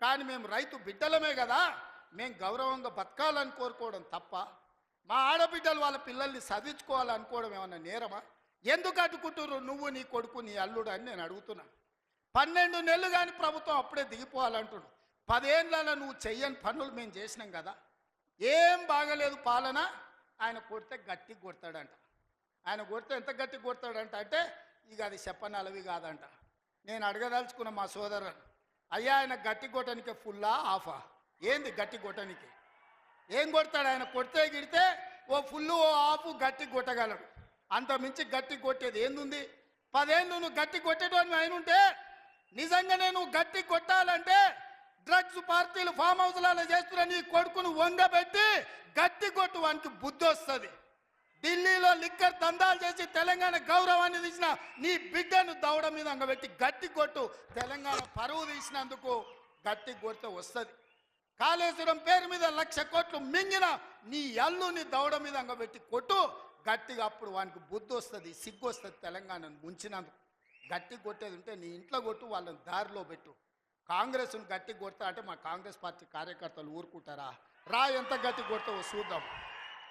కానీ మేము రైతు బిడ్డలమే కదా, మేము గౌరవంగా బతకాలని కోరుకోవడం తప్ప, మా ఆడబిడ్డలు వాళ్ళ పిల్లల్ని చదివించుకోవాలనుకోవడం ఏమన్నా నేరమా? ఎందుకు అడ్డుకుంటున్నారు నువ్వు, నీ కొడుకు, నీ అల్లుడు అని నేను అడుగుతున్నాను. 12 నెలలు కానీ ప్రభుత్వం అప్పుడే దిగిపోవాలంటున్నాడు. 10 ఏళ్ళలో నువ్వు చెయ్యని పనులు మేము చేసినాం కదా. ఏం బాగలేదు పాలన. ఆయన కొడితే గట్టి కొడతాడంట. ఆయన కొడితే ఎంత గట్టి కొడతాడంట అంటే ఇక అది చెప్పనలవి కాదంట. నేను అడగదలుచుకున్న మా సోదరుని, అయ్యా ఆయన గట్టి కొట్టడానికి ఫుల్లా ఆఫా? ఏంది గట్టి కొట్టడానికి? ఏం కొడతాడు ఆయన? కొడితే గిడితే ఓ ఫుల్లు ఓ ఆఫ్ గట్టి కొట్టగలడు. అంత మించి గట్టి కొట్టేది ఏందుంది? 10 ఏళ్ళు నువ్వు గట్టి కొట్టేటోని ఆయన ఉంటే, నిజంగానే నువ్వు గట్టి కొట్టాలంటే డ్రగ్స్ పార్టీలు ఫామ్ హౌస్లలో చేస్తున్న నీ కొడుకును వంగబెట్టి గట్టి కొట్టు, వానికి బుద్ధి వస్తుంది. ఢిల్లీలో లిక్కర్ దందాలు చేసి తెలంగాణ గౌరవాన్ని తీసిన నీ బిడ్డను దౌడ మీద అంగబెట్టి గట్టి కొట్టు. తెలంగాణ పరువు తీసినందుకు గట్టి కొడితే వస్తుంది. కాళేశ్వరం పేరు మీద 1,00,000 కోట్లు మింగిన నీ అల్లుని దౌడ మీద అంగబెట్టి కొట్టు గట్టిగా. అప్పుడు వానికి బుద్ధి వస్తుంది, సిగ్గు వస్తుంది. తెలంగాణను ముంచినందుకు గట్టి కొట్టేది ఉంటే నీ ఇంట్లో కొట్టు, వాళ్ళని దారిలో పెట్టు. కాంగ్రెస్ను గట్టి కొడతా అంటే మా కాంగ్రెస్ పార్టీ కార్యకర్తలు ఊరుకుంటారా? రా, ఎంత గట్టి కొడతావో చూద్దాం.